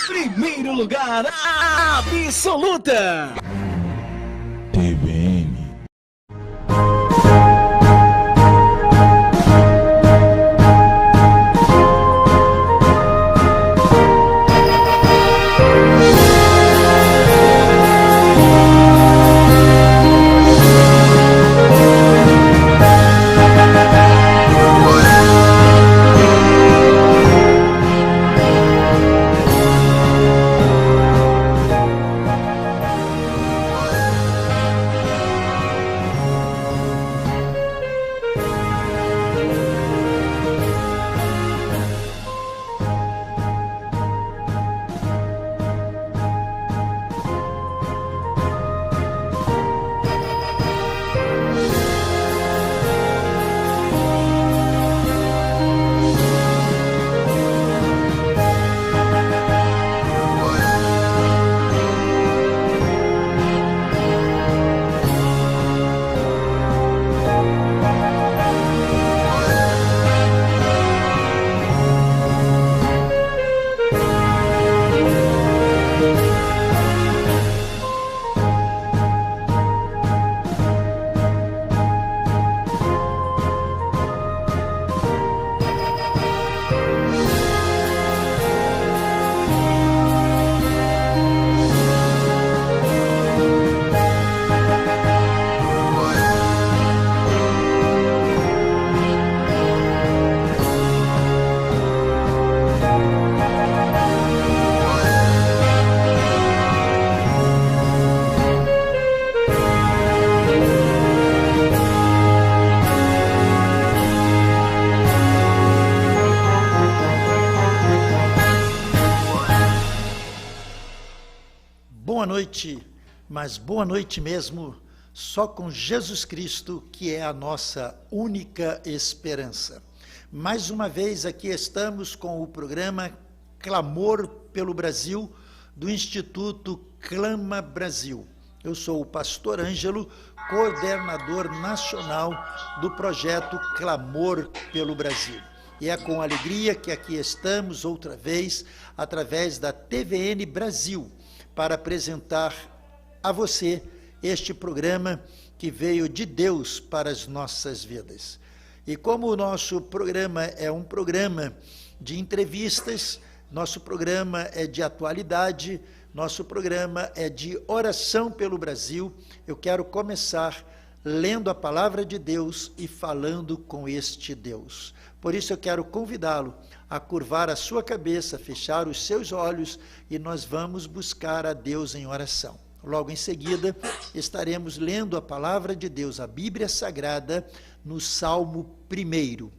Primeiro lugar absoluta. TVN. Boa noite, mas boa noite mesmo, só com Jesus Cristo, que é a nossa única esperança. Mais uma vez aqui estamos com o programa Clamor pelo Brasil, do Instituto Clama Brasil. Eu sou o pastor Ângelo, coordenador nacional do projeto Clamor pelo Brasil. E é com alegria que aqui estamos outra vez, através da TVN Brasil, para apresentar a você este programa que veio de Deus para as nossas vidas. E como o nosso programa é um programa de entrevistas, nosso programa é de atualidade, nosso programa é de oração pelo Brasil, eu quero começar lendo a palavra de Deus e falando com este Deus. Por isso eu quero convidá-lo a curvar a sua cabeça, fechar os seus olhos e nós vamos buscar a Deus em oração. Logo em seguida, estaremos lendo a palavra de Deus, a Bíblia Sagrada, no Salmo 1.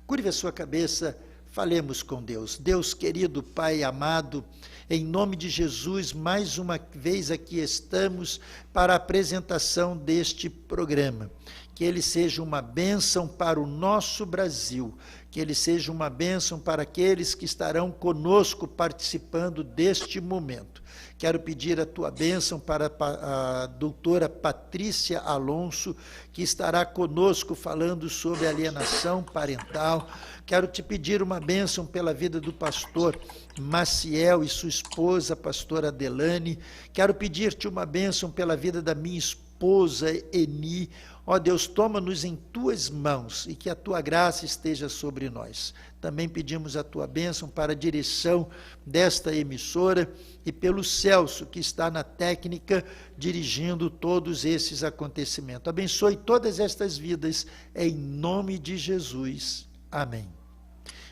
Curve a sua cabeça, falemos com Deus. Deus querido, Pai amado, em nome de Jesus, mais uma vez aqui estamos para a apresentação deste programa. Que ele seja uma bênção para o nosso Brasil, que ele seja uma bênção para aqueles que estarão conosco participando deste momento. Quero pedir a tua bênção para a doutora Patrícia Alonso, que estará conosco falando sobre alienação parental. Quero te pedir uma bênção pela vida do pastor Maciel e sua esposa, pastora Adelane. Quero pedir-te uma bênção pela vida da minha esposa Eni. Ó Deus, toma-nos em tuas mãos e que a tua graça esteja sobre nós. Também pedimos a tua bênção para a direção desta emissora e pelo Celso, que está na técnica, dirigindo todos esses acontecimentos. Abençoe todas estas vidas, em nome de Jesus. Amém.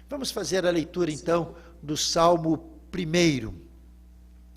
Vamos fazer a leitura, então, do Salmo 1.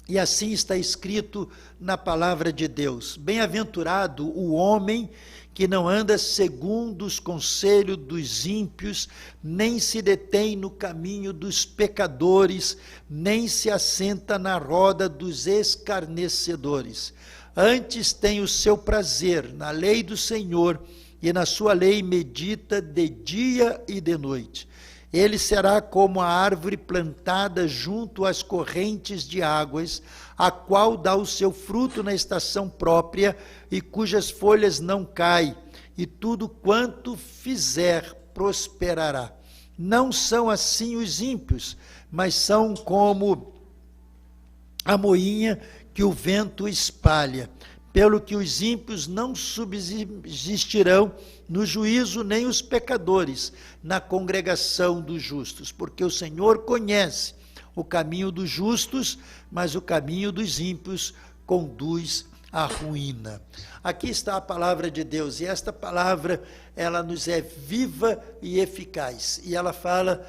E assim está escrito na palavra de Deus: bem-aventurado o homem que não anda segundo os conselhos dos ímpios, nem se detém no caminho dos pecadores, nem se assenta na roda dos escarnecedores. Antes tem o seu prazer na lei do Senhor, e na sua lei medita de dia e de noite. Ele será como a árvore plantada junto às correntes de águas, a qual dá o seu fruto na estação própria e cujas folhas não caem, e tudo quanto fizer prosperará. Não são assim os ímpios, mas são como a moinha que o vento espalha. Pelo que os ímpios não subsistirão no juízo, nem os pecadores na congregação dos justos, porque o Senhor conhece o caminho dos justos, mas o caminho dos ímpios conduz à ruína. Aqui está a palavra de Deus, e esta palavra, ela nos é viva e eficaz, e ela fala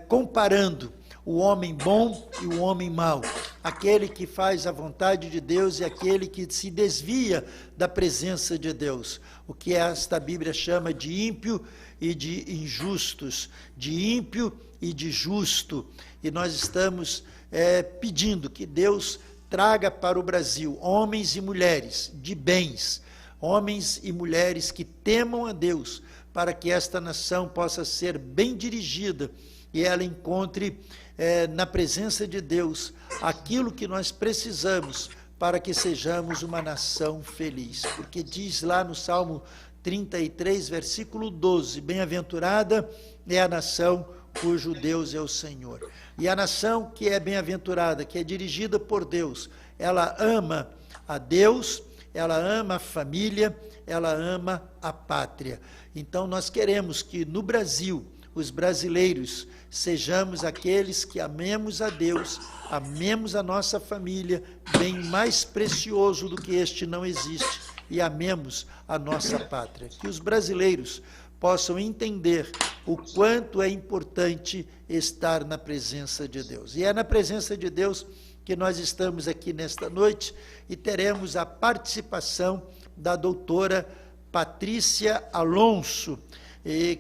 comparando o homem bom e o homem mau, aquele que faz a vontade de Deus e aquele que se desvia da presença de Deus, o que esta Bíblia chama de ímpio e de injustos, de ímpio e de justo. E nós estamos pedindo que Deus traga para o Brasil homens e mulheres de bens, homens e mulheres que temam a Deus, para que esta nação possa ser bem dirigida e ela encontre na presença de Deus aquilo que nós precisamos para que sejamos uma nação feliz. Porque diz lá no Salmo 33, versículo 12, bem-aventurada é a nação cujo Deus é o Senhor. E a nação que é bem-aventurada, que é dirigida por Deus, ela ama a Deus, ela ama a família, ela ama a pátria. Então nós queremos que no Brasil, os brasileiros, sejamos aqueles que amemos a Deus, amemos a nossa família, bem mais precioso do que este não existe, e amemos a nossa pátria. Que os brasileiros possam entender o quanto é importante estar na presença de Deus. E é na presença de Deus que nós estamos aqui nesta noite e teremos a participação da doutora Patrícia Alonso,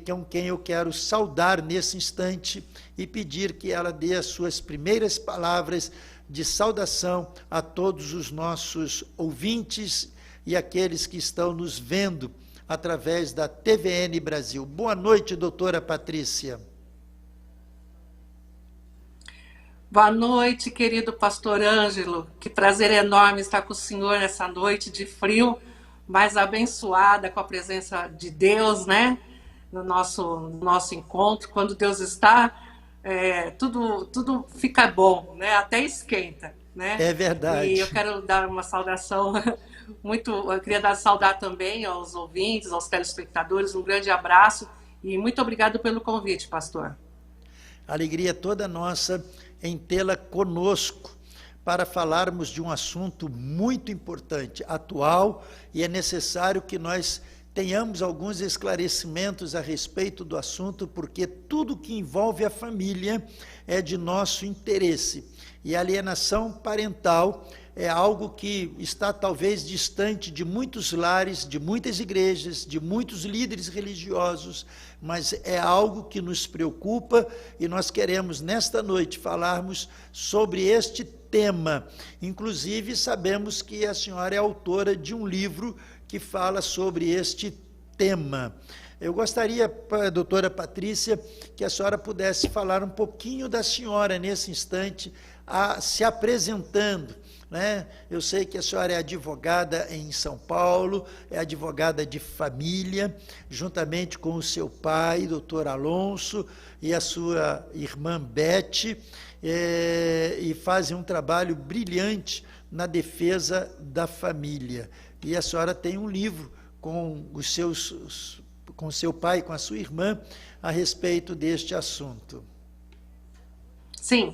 com quem eu quero saudar nesse instante e pedir que ela dê as suas primeiras palavras de saudação a todos os nossos ouvintes e aqueles que estão nos vendo através da TVN Brasil. Boa noite, doutora Patrícia. Boa noite, querido pastor Ângelo. Que prazer enorme estar com o senhor nessa noite de frio, mas abençoada com a presença de Deus, né? No nosso encontro. Quando Deus está, tudo fica bom, né? Até esquenta, né? É verdade. E eu quero dar uma saudação eu queria saudar também aos ouvintes, aos telespectadores, um grande abraço e muito obrigado pelo convite, pastor. Alegria toda nossa em tê-la conosco para falarmos de um assunto muito importante, atual, e é necessário que nós tenhamos alguns esclarecimentos a respeito do assunto, porque tudo que envolve a família é de nosso interesse. E a alienação parental é algo que está talvez distante de muitos lares, de muitas igrejas, de muitos líderes religiosos, mas é algo que nos preocupa e nós queremos nesta noite falarmos sobre este tema. Inclusive sabemos que a senhora é autora de um livro que fala sobre este tema. Eu gostaria, doutora Patrícia, que a senhora pudesse falar um pouquinho da senhora nesse instante, se apresentando, né? Eu sei que a senhora é advogada em São Paulo, é advogada de família, juntamente com o seu pai, doutor Alonso, e a sua irmã Beth, e fazem um trabalho brilhante na defesa da família. E a senhora tem um livro com seu pai e com a sua irmã a respeito deste assunto. Sim.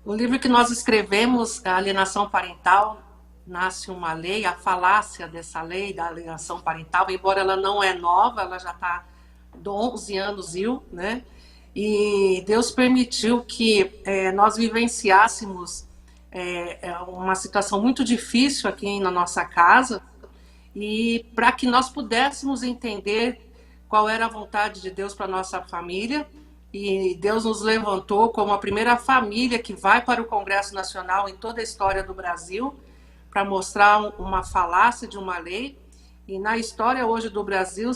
O livro que nós escrevemos, a Alienação Parental, nasce uma lei, a falácia dessa lei da alienação parental, embora ela não é nova, ela já está de 11 anos, né? E Deus permitiu que nós vivenciássemos uma situação muito difícil aqui na nossa casa, e para que nós pudéssemos entender qual era a vontade de Deus para a nossa família, e Deus nos levantou como a primeira família que vai para o Congresso Nacional em toda a história do Brasil, para mostrar uma falácia de uma lei. E na história hoje do Brasil,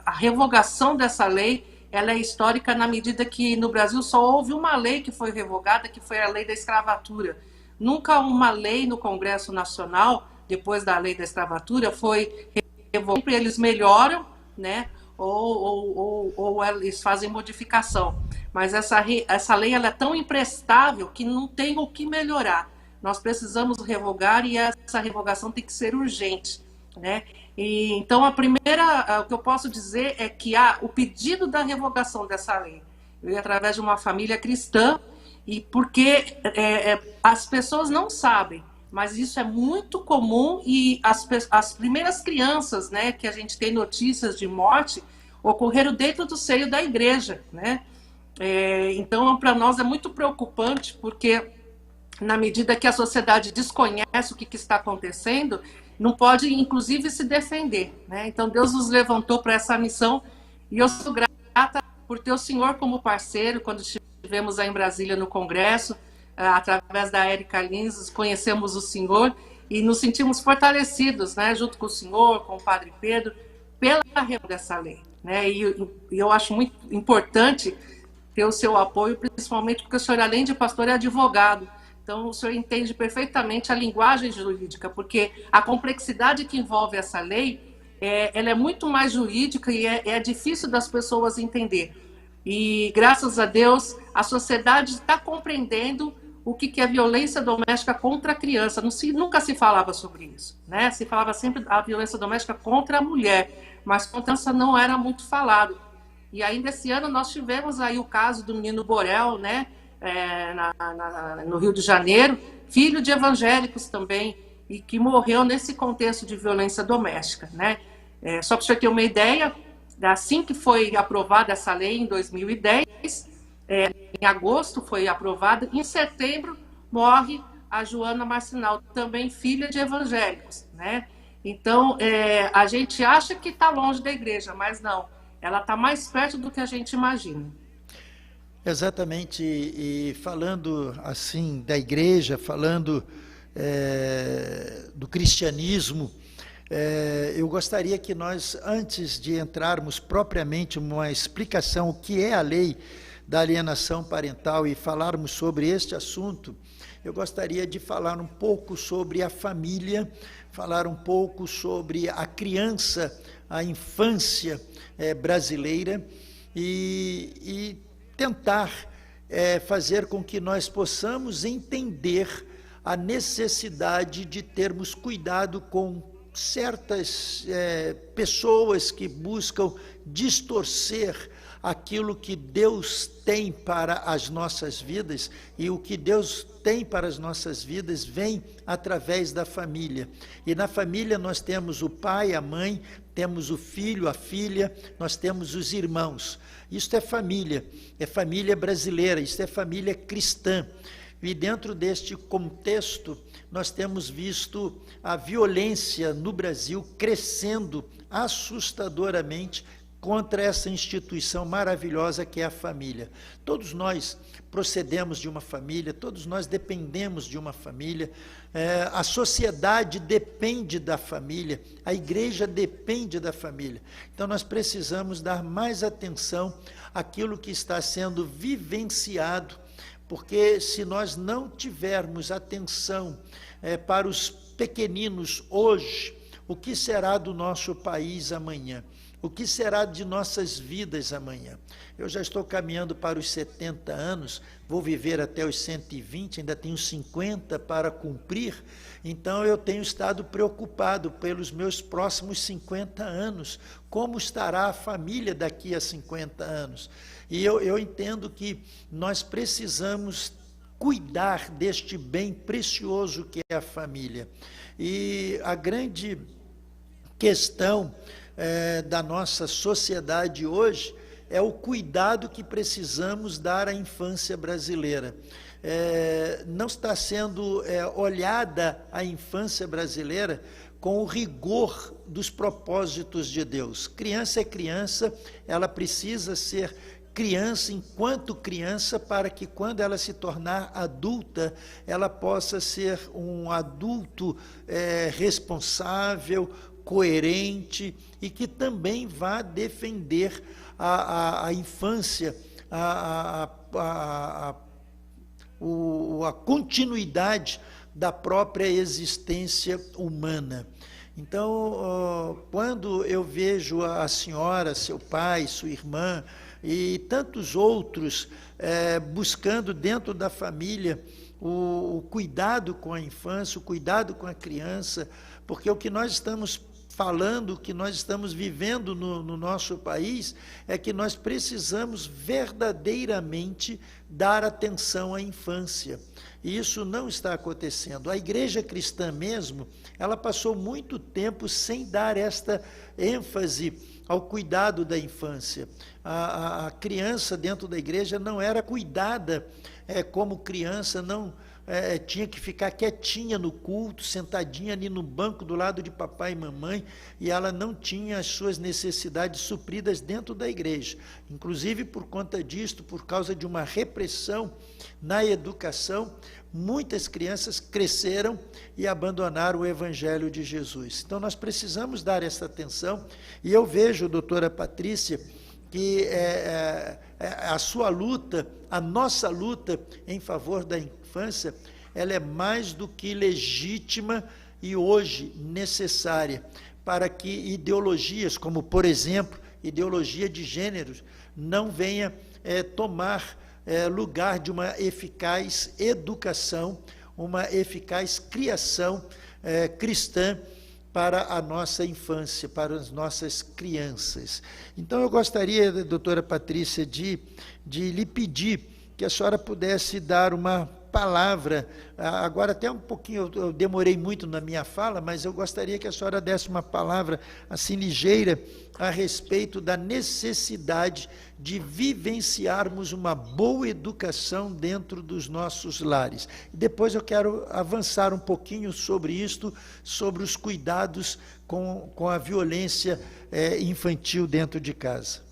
a revogação dessa lei, ela é histórica na medida que no Brasil só houve uma lei que foi revogada, que foi a lei da escravatura. Nunca uma lei no Congresso Nacional, depois da lei da escravatura, foi revogada. Sempre eles melhoram, né? ou eles fazem modificação. Mas essa lei ela é tão imprestável que não tem o que melhorar. Nós precisamos revogar e essa revogação tem que ser urgente, né? E, então, o que eu posso dizer é que o pedido da revogação dessa lei veio através de uma família cristã, e porque as pessoas não sabem, mas isso é muito comum, e as primeiras crianças, né, que a gente tem notícias de morte ocorreram dentro do seio da igreja, né? Então, para nós é muito preocupante, porque na medida que a sociedade desconhece o que está acontecendo, não pode, inclusive, se defender, né? Então, Deus nos levantou para essa missão, e eu sou grata por ter o senhor como parceiro. Quando estivemos aí em Brasília no Congresso, através da Érica Lins, conhecemos o senhor e nos sentimos fortalecidos, né, junto com o senhor, com o padre Pedro, pela revogação dessa lei, né? E eu acho muito importante ter o seu apoio, principalmente porque o senhor, além de pastor, é advogado. Então, o senhor entende perfeitamente a linguagem jurídica, porque a complexidade que envolve essa lei, ela é muito mais jurídica e é difícil das pessoas entender. E, graças a Deus, a sociedade está compreendendo o que é violência doméstica contra a criança. Nunca se falava sobre isso, né? Se falava sempre a violência doméstica contra a mulher, mas contra a criança não era muito falado. E ainda esse ano nós tivemos aí o caso do menino Borel, né? No Rio de Janeiro, filho de evangélicos também, e que morreu nesse contexto de violência doméstica, né? Só para você ter uma ideia, assim que foi aprovada essa lei em 2010, em agosto foi aprovada, em setembro morre a Joana Marcinal, também filha de evangélicos, né? Então, a gente acha que está longe da igreja, mas não, ela está mais perto do que a gente imagina. Exatamente, e falando assim da igreja, falando do cristianismo, eu gostaria que nós, antes de entrarmos propriamente numa explicação o que é a lei da alienação parental e falarmos sobre este assunto, eu gostaria de falar um pouco sobre a família, falar um pouco sobre a criança, a infância brasileira, e tentar fazer com que nós possamos entender a necessidade de termos cuidado com certas pessoas que buscam distorcer aquilo que Deus tem para as nossas vidas, e o que Deus tem para as nossas vidas vem através da família. E na família nós temos o pai, a mãe, temos o filho, a filha, nós temos os irmãos. Isto é família brasileira, isto é família cristã. E dentro deste contexto, nós temos visto a violência no Brasil crescendo assustadoramente contra essa instituição maravilhosa que é a família. Todos nós procedemos de uma família, todos nós dependemos de uma família, a sociedade depende da família, a igreja depende da família. Então nós precisamos dar mais atenção àquilo que está sendo vivenciado, porque se nós não tivermos atenção para os pequeninos hoje, o que será do nosso país amanhã? O que será de nossas vidas amanhã? Eu já estou caminhando para os 70 anos, vou viver até os 120, ainda tenho 50 para cumprir, então eu tenho estado preocupado pelos meus próximos 50 anos, como estará a família daqui a 50 anos. E eu entendo que nós precisamos cuidar deste bem precioso que é a família. E a grande questão da nossa sociedade hoje é o cuidado que precisamos dar à infância brasileira. Não está sendo olhada a infância brasileira com o rigor dos propósitos de Deus. Criança é criança, ela precisa ser criança enquanto criança, para que quando ela se tornar adulta, ela possa ser um adulto responsável, coerente, e que também vá defender a infância, a continuidade da própria existência humana. Então, quando eu vejo a senhora, seu pai, sua irmã e tantos outros buscando dentro da família o cuidado com a infância, o cuidado com a criança, porque o que nós estamos falando, o que nós estamos vivendo no nosso país, é que nós precisamos verdadeiramente dar atenção à infância. E isso não está acontecendo. A igreja cristã mesmo, ela passou muito tempo sem dar esta ênfase ao cuidado da infância. A criança dentro da igreja não era cuidada como criança, não tinha que ficar quietinha no culto, sentadinha ali no banco do lado de papai e mamãe, e ela não tinha as suas necessidades supridas dentro da igreja. Inclusive, por conta disto, por causa de uma repressão na educação, muitas crianças cresceram e abandonaram o Evangelho de Jesus. Então, nós precisamos dar essa atenção, e eu vejo, doutora Patrícia, que a sua luta, a nossa luta em favor da infância, ela é mais do que legítima e hoje necessária para que ideologias, como por exemplo, ideologia de gêneros, não venha tomar lugar de uma eficaz educação, uma eficaz criação cristã para a nossa infância, para as nossas crianças. Então eu gostaria, doutora Patrícia, de lhe pedir que a senhora pudesse dar uma palavra, agora até um pouquinho, eu demorei muito na minha fala, mas eu gostaria que a senhora desse uma palavra assim ligeira a respeito da necessidade de vivenciarmos uma boa educação dentro dos nossos lares. Depois eu quero avançar um pouquinho sobre isto, sobre os cuidados com a violência infantil dentro de casa.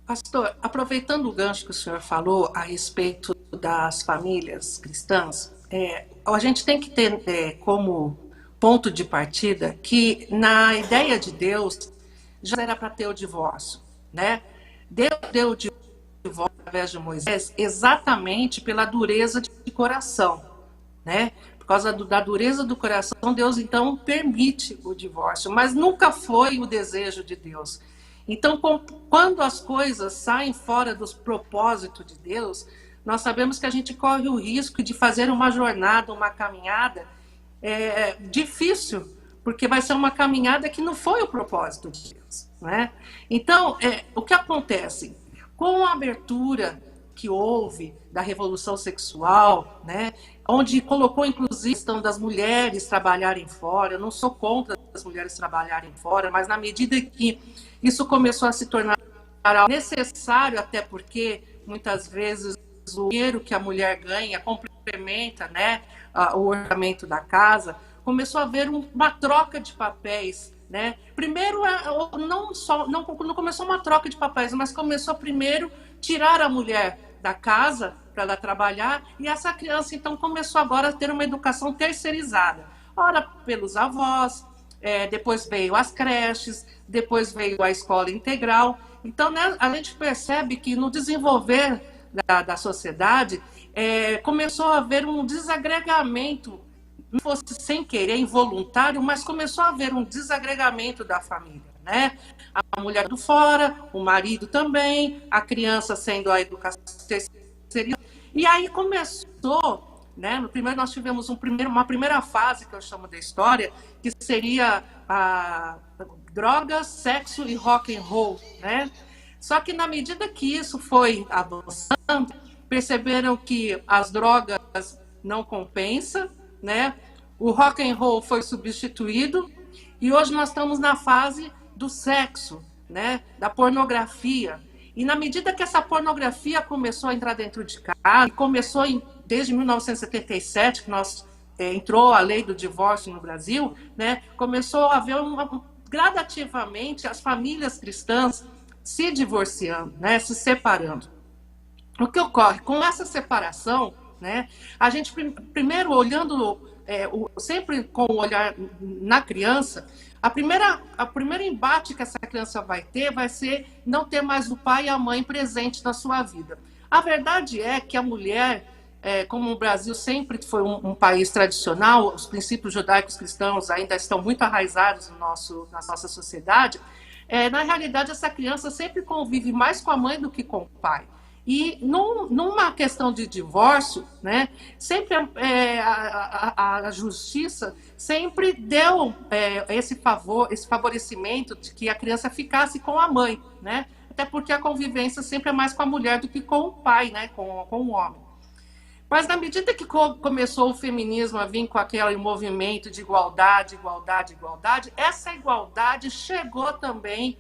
Pastor, aproveitando o gancho que o senhor falou a respeito das famílias cristãs, a gente tem que ter como ponto de partida que na ideia de Deus já era para ter o divórcio, né? Deus deu o divórcio através de Moisés exatamente pela dureza de coração, né? Por causa da dureza do coração, Deus então permite o divórcio, mas nunca foi o desejo de Deus. Então, quando as coisas saem fora dos propósitos de Deus, nós sabemos que a gente corre o risco de fazer uma jornada, uma caminhada difícil, porque vai ser uma caminhada que não foi o propósito de Deus, né? Então, o que acontece? Com a abertura que houve da revolução sexual, né, onde colocou inclusive a questão das mulheres trabalharem fora, eu não sou contra as mulheres trabalharem fora, mas na medida que isso começou a se tornar algo necessário, até porque muitas vezes o dinheiro que a mulher ganha complementa, né, o orçamento da começou a haver uma troca de papéis, né? Primeiro, não começou uma troca de papéis, mas começou primeiro tirar a mulher da casa para ela trabalhar, e essa criança então começou agora a ter uma educação terceirizada, ora pelos avós, depois veio as creches, depois veio a escola integral. Então, né, a gente percebe que no desenvolver da sociedade começou a haver um desagregamento, não fosse sem querer, involuntário, mas começou a haver um desagregamento da família, né? A mulher do fora, o marido também, a criança sendo a educação terceirizada. E aí começou, né? No primeiro nós tivemos uma primeira fase que eu chamo da história, que seria a drogas, sexo e rock and roll, né? Só que na medida que isso foi avançando, perceberam que as drogas não compensam, né? O rock and roll foi substituído e hoje nós estamos na fase do sexo, né? Da pornografia. E na medida que essa pornografia começou a entrar dentro de casa, começou desde 1977, que entrou a lei do divórcio no Brasil, né? Começou a haver gradativamente as famílias cristãs se divorciando, né? Se separando. O que ocorre? Com essa separação, né? A gente primeiro olhando sempre com o olhar na criança, a primeira embate que essa criança vai ter vai ser não ter mais o pai e a mãe presentes na sua vida. A verdade é que a mulher como o Brasil sempre foi um país tradicional, os princípios judaicos cristãos ainda estão muito arraizados na nossa sociedade, na realidade essa criança sempre convive mais com a mãe do que com o pai. E numa questão de divórcio, né, sempre a justiça sempre deu esse favorecimento de que a criança ficasse com a mãe, né? Até porque a convivência sempre é mais com a mulher do que com o pai, né, com o homem. Mas na medida que começou o feminismo a vir com aquele movimento de igualdade, igualdade, igualdade, essa igualdade chegou também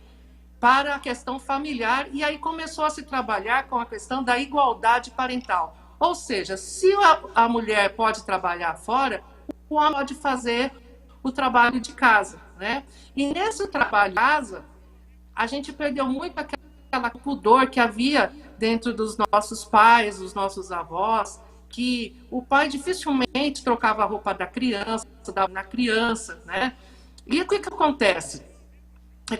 para a questão familiar, e aí começou a se trabalhar com a questão da igualdade parental. Ou seja, se a mulher pode trabalhar fora, o homem pode fazer o trabalho de casa, né? E nesse trabalho de casa, a gente perdeu muito aquela pudor que havia dentro dos nossos pais, dos nossos avós, que o pai dificilmente trocava a roupa da criança, dava na criança, né? E o que acontece?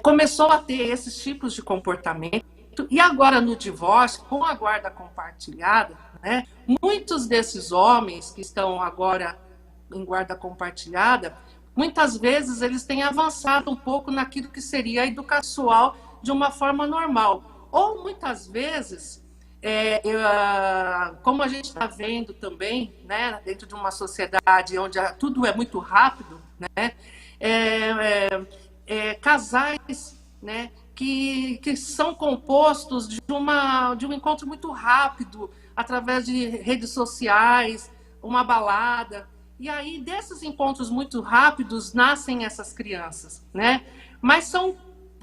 Começou a ter esses tipos de comportamento, e agora no divórcio, com a guarda compartilhada, né, muitos desses homens que estão agora em guarda compartilhada, muitas vezes eles têm avançado um pouco naquilo que seria a educação de uma forma normal. Ou muitas vezes, como a gente está vendo também, né, dentro de uma sociedade onde tudo é muito rápido, né, casais, né, que são compostos de um encontro muito rápido, através de redes sociais, uma balada. E aí, desses encontros muito rápidos, nascem essas crianças, né? Mas são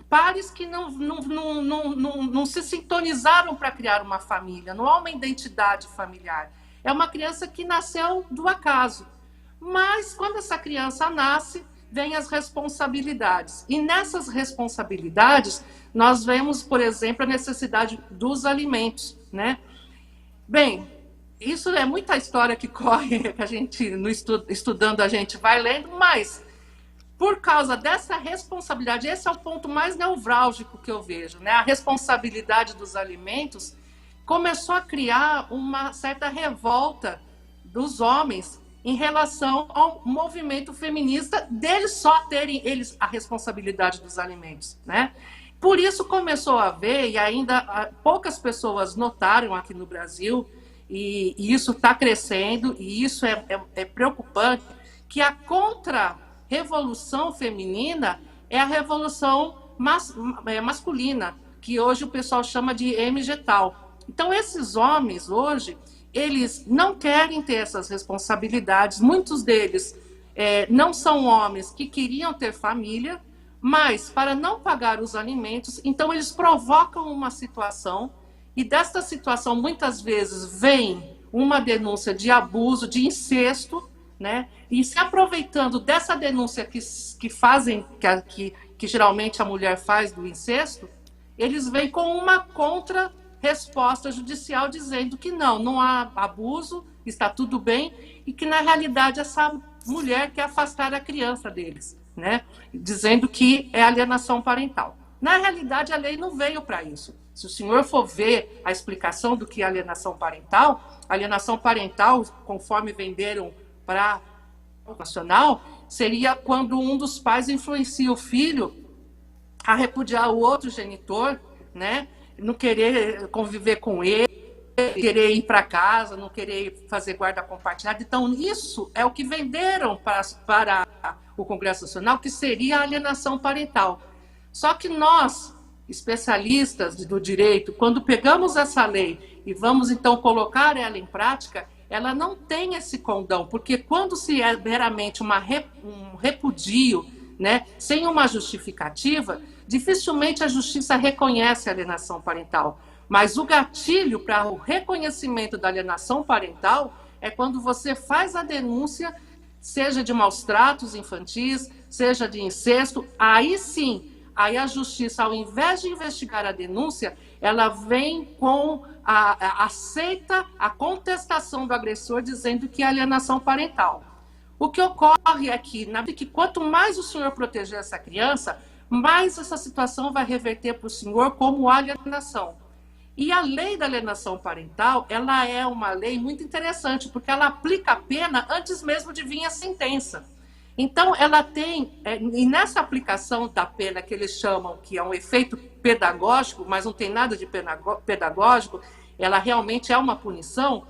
pares que não se sintonizaram para criar uma família, não há uma identidade familiar. É uma criança que nasceu do acaso. Mas, quando essa criança nasce, vem as responsabilidades. E nessas responsabilidades, nós vemos, por exemplo, a necessidade dos alimentos, né? Bem, isso é muita história que corre, que a gente, estudando, a gente vai lendo, mas por causa dessa responsabilidade, esse é o ponto mais nevrálgico que eu vejo, né? A responsabilidade dos alimentos começou a criar uma certa revolta dos homens em relação ao movimento feminista deles só terem eles a responsabilidade dos alimentos, né? Por isso começou a haver, e ainda poucas pessoas notaram aqui no Brasil, e isso está crescendo, e isso é preocupante, que a contra-revolução feminina é a revolução masculina, que hoje o pessoal chama de MGTOW. Então, esses homens hoje, eles não querem ter essas responsabilidades, muitos deles não são homens que queriam ter família, mas para não pagar os alimentos, então eles provocam uma situação, e desta situação muitas vezes vem uma denúncia de abuso, de incesto, né? E se aproveitando dessa denúncia que fazem, que geralmente a mulher faz do incesto, eles vêm com uma contra-resposta judicial dizendo que não há abuso, está tudo bem, e que na realidade essa mulher quer afastar a criança deles, né? Dizendo que é alienação parental. Na realidade, a lei não veio para isso. Se o senhor for ver a explicação do que é alienação parental, conforme venderam para o nacional, seria quando um dos pais influencia o filho a repudiar o outro genitor, né? Não querer conviver com ele, querer ir para casa, não querer fazer guarda compartilhada. Então, isso é o que venderam para o Congresso Nacional, que seria a alienação parental. Só que nós, especialistas do direito, quando pegamos essa lei e vamos, então, colocar ela em prática, ela não tem esse condão, porque quando se é meramente um repudio, né, sem uma justificativa, dificilmente a justiça reconhece a alienação parental. Mas o gatilho para o reconhecimento da alienação parental é quando você faz a denúncia, seja de maus tratos infantis, seja de incesto, aí sim, aí a justiça, ao invés de investigar a denúncia, ela vem com aceita a contestação do agressor dizendo que é alienação parental. O que ocorre aqui, que quanto mais o senhor proteger essa criança, mais essa situação vai reverter para o senhor como alienação. E a lei da alienação parental, ela é uma lei muito interessante, porque ela aplica a pena antes mesmo de vir a sentença. Então, ela tem, e nessa aplicação da pena, que eles chamam que é um efeito pedagógico, mas não tem nada de pedagógico, ela realmente é uma punição.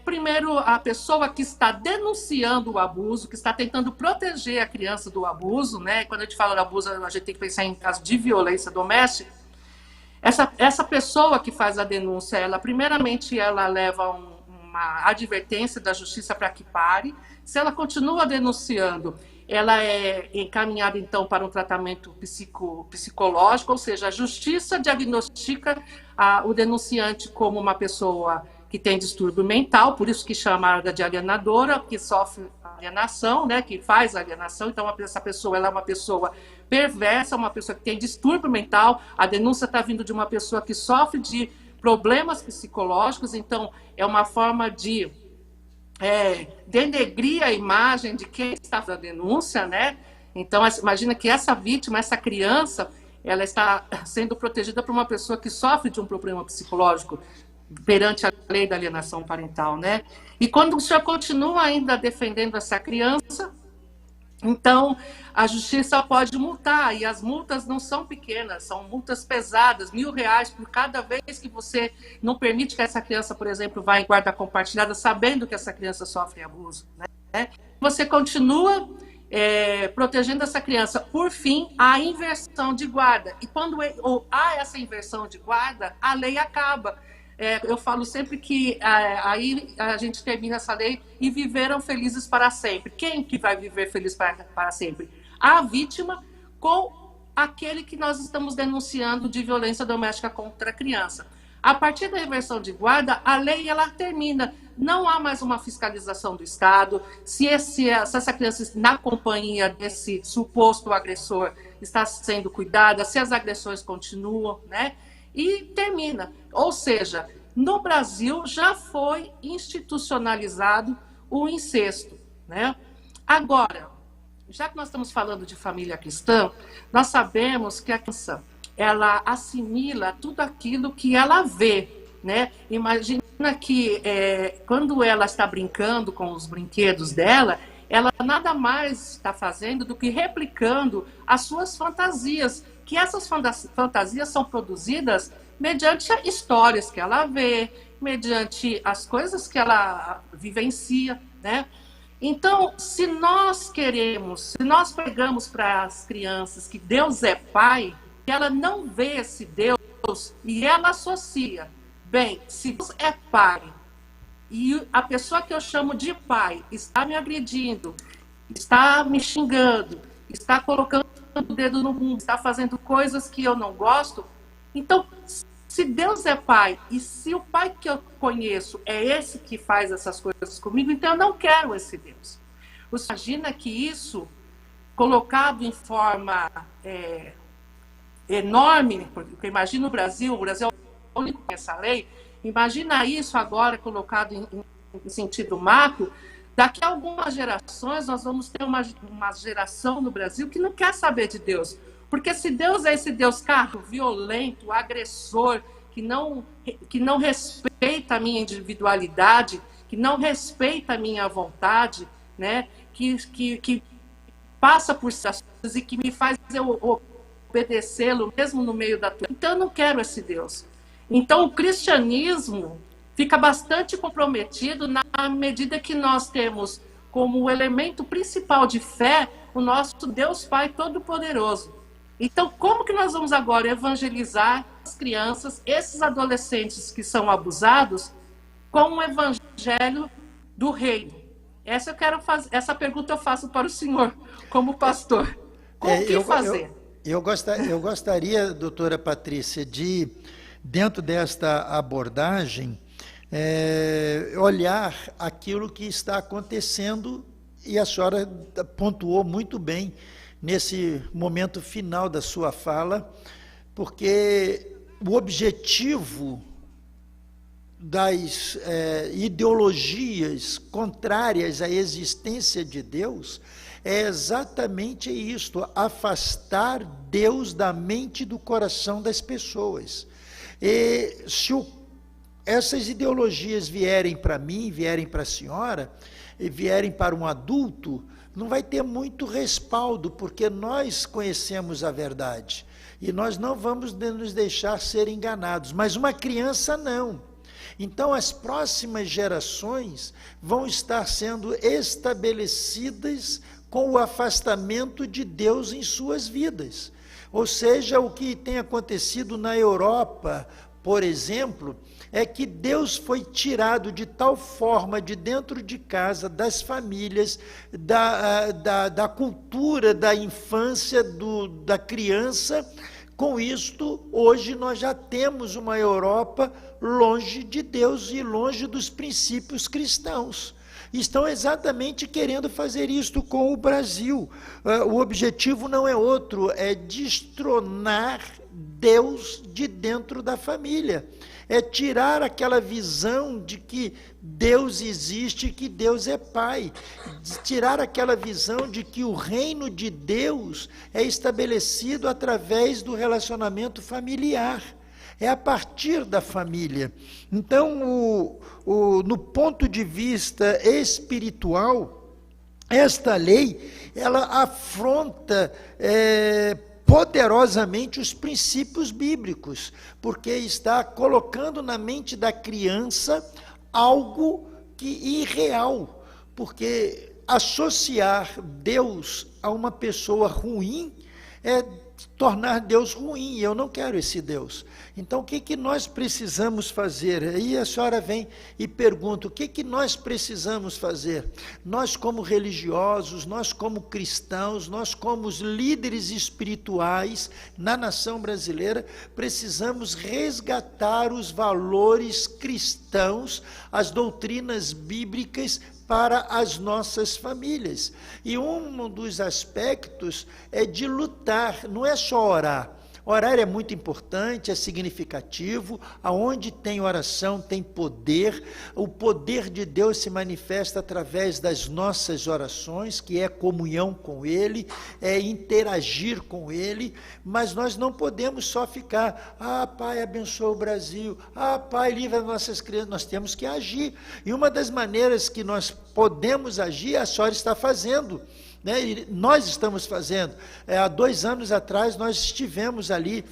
Primeiro, a pessoa que está denunciando o abuso, que está tentando proteger a criança do abuso, né? Quando a gente fala de abuso, a gente tem que pensar em caso de violência doméstica. Essa pessoa que faz a denúncia, primeiramente, ela leva uma advertência da justiça para que pare. Se ela continua denunciando, ela é encaminhada, então, para um tratamento psicológico, ou seja, a justiça diagnostica o denunciante como uma pessoa que tem distúrbio mental, por isso que chama de alienadora, que sofre alienação, né, que faz alienação. Então, essa pessoa ela é uma pessoa perversa, uma pessoa que tem distúrbio mental. A denúncia está vindo de uma pessoa que sofre de problemas psicológicos, então é uma forma de denegrir a imagem de quem está fazendo a denúncia, né? Então, imagina que essa vítima, essa criança, ela está sendo protegida por uma pessoa que sofre de um problema psicológico perante a lei da alienação parental, né? E quando o senhor continua ainda defendendo essa criança, então a justiça pode multar, e as multas não são pequenas, são multas pesadas, R$1.000 por cada vez que você não permite que essa criança, por exemplo, vá em guarda compartilhada, sabendo que essa criança sofre abuso, né? Você continua protegendo essa criança. Por fim, a inversão de guarda. E quando há essa inversão de guarda, a lei acaba. Eu falo sempre que aí a gente termina essa lei e viveram felizes para sempre. Quem que vai viver feliz para sempre? A vítima com aquele que nós estamos denunciando de violência doméstica contra a criança. A partir da reversão de guarda, a lei ela termina. Não há mais uma fiscalização do Estado. Se essa criança na companhia desse suposto agressor está sendo cuidada, se as agressões continuam, né? E termina. Ou seja, no Brasil já foi institucionalizado o incesto, né? Agora, já que nós estamos falando de família cristã, nós sabemos que a criança, ela assimila tudo aquilo que ela vê, né? Imagina que quando ela está brincando com os brinquedos dela, ela nada mais está fazendo do que replicando as suas fantasias, que essas fantasias são produzidas mediante histórias que ela vê, mediante as coisas que ela vivencia, né? Então, se nós pregamos para as crianças que Deus é Pai, que ela não vê esse Deus e ela associa, bem, se Deus é Pai e a pessoa que eu chamo de pai está me agredindo, está me xingando, está colocando o dedo no mundo, está fazendo coisas que eu não gosto, então, se Deus é pai e se o pai que eu conheço é esse que faz essas coisas comigo, então eu não quero esse Deus. Você imagina que isso, colocado em forma enorme, porque imagina o Brasil é o único que tem essa lei, imagina isso agora colocado em sentido macro, daqui a algumas gerações nós vamos ter uma geração no Brasil que não quer saber de Deus. Porque se Deus é esse Deus violento, agressor, que não respeita a minha individualidade, que não respeita a minha vontade, né? que passa por essas coisas e que me faz eu obedecê-lo mesmo no meio da tua. Então eu não quero esse Deus. Então o cristianismo fica bastante comprometido na medida que nós temos como elemento principal de fé o nosso Deus Pai Todo-Poderoso. Então, como que nós vamos agora evangelizar as crianças, esses adolescentes que são abusados, com o evangelho do reino? Essa pergunta eu faço para o senhor, como pastor. Como que fazer? Eu gostaria, doutora Patrícia, de, dentro desta abordagem, olhar aquilo que está acontecendo, e a senhora pontuou muito bem nesse momento final da sua fala, porque o objetivo das ideologias contrárias à existência de Deus é exatamente isto: afastar Deus da mente e do coração das pessoas. E se essas ideologias vierem para mim, vierem para a senhora, e vierem para um adulto, não vai ter muito respaldo, porque nós conhecemos a verdade. E nós não vamos nos deixar ser enganados. Mas uma criança não. Então, as próximas gerações vão estar sendo estabelecidas com o afastamento de Deus em suas vidas. Ou seja, o que tem acontecido na Europa, por exemplo, é que Deus foi tirado de tal forma de dentro de casa, das famílias, da cultura, da infância, da criança. Com isto, hoje nós já temos uma Europa longe de Deus e longe dos princípios cristãos. Estão exatamente querendo fazer isto com o Brasil. O objetivo não é outro, é destronar Deus de dentro da família. É tirar aquela visão de que Deus existe, que Deus é Pai. Tirar aquela visão de que o reino de Deus é estabelecido através do relacionamento familiar. É a partir da família. Então, no ponto de vista espiritual, esta lei, ela afronta poderosamente os princípios bíblicos, porque está colocando na mente da criança algo irreal, porque associar Deus a uma pessoa ruim é tornar Deus ruim, e eu não quero esse Deus. Então, o que nós precisamos fazer? Aí a senhora vem e pergunta, o que nós precisamos fazer? Nós como religiosos, nós como cristãos, nós como os líderes espirituais na nação brasileira, precisamos resgatar os valores cristãos, as doutrinas bíblicas, para as nossas famílias. E um dos aspectos é de lutar, não é só orar. Orar é muito importante, é significativo. Aonde tem oração, tem poder. O poder de Deus se manifesta através das nossas orações, que é comunhão com Ele, é interagir com Ele. Mas nós não podemos só ficar, Pai, abençoa o Brasil, Pai, livra as nossas crianças. Nós temos que agir. E uma das maneiras que nós podemos agir, a senhora está fazendo. E nós estamos fazendo. Há 2 anos atrás, nós estivemos ali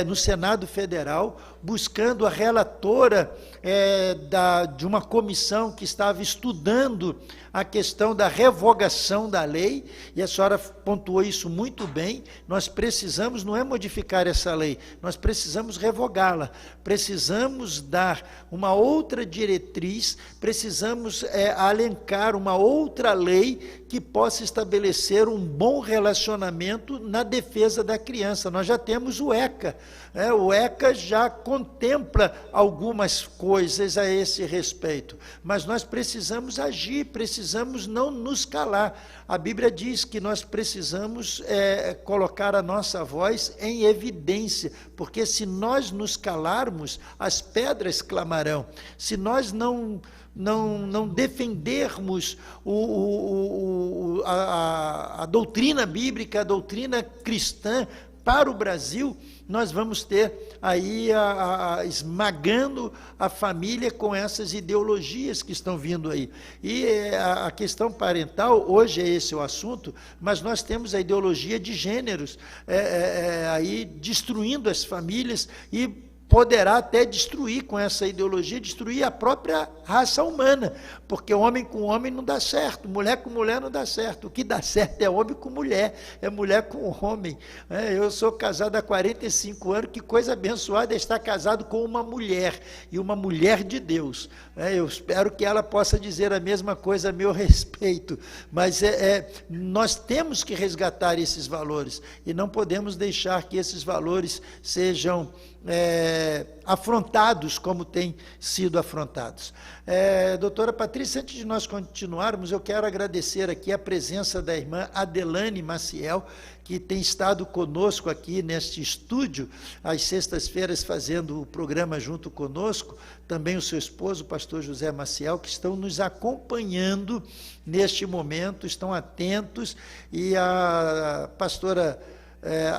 no Senado Federal, buscando a relatora de uma comissão que estava estudando a questão da revogação da lei, e a senhora pontuou isso muito bem. Nós precisamos, não é modificar essa lei, nós precisamos revogá-la, precisamos dar uma outra diretriz, precisamos alencar uma outra lei que possa estabelecer um bom relacionamento na defesa da criança. Nós já temos o ECA, o ECA já contempla algumas coisas a esse respeito, mas nós precisamos agir, precisamos não nos calar. A Bíblia diz que nós precisamos colocar a nossa voz em evidência, porque se nós nos calarmos, as pedras clamarão. Se nós não defendermos a doutrina bíblica, a doutrina cristã para o Brasil, nós vamos ter aí esmagando a família com essas ideologias que estão vindo aí. E a questão parental, hoje é esse o assunto, mas nós temos a ideologia de gêneros aí destruindo as famílias, e poderá até destruir, com essa ideologia, destruir a própria raça humana, porque homem com homem não dá certo, mulher com mulher não dá certo. O que dá certo é homem com mulher, é mulher com homem. Eu sou casado há 45 anos, que coisa abençoada é estar casado com uma mulher, e uma mulher de Deus. Eu espero que ela possa dizer a mesma coisa a meu respeito, mas nós temos que resgatar esses valores, e não podemos deixar que esses valores sejam afrontados como têm sido afrontados. Doutora Patrícia, antes de nós continuarmos, eu quero agradecer aqui a presença da irmã Adelane Maciel, que tem estado conosco aqui neste estúdio, às sextas-feiras, fazendo o programa junto conosco, também o seu esposo, o pastor José Maciel, que estão nos acompanhando neste momento, estão atentos, e a pastora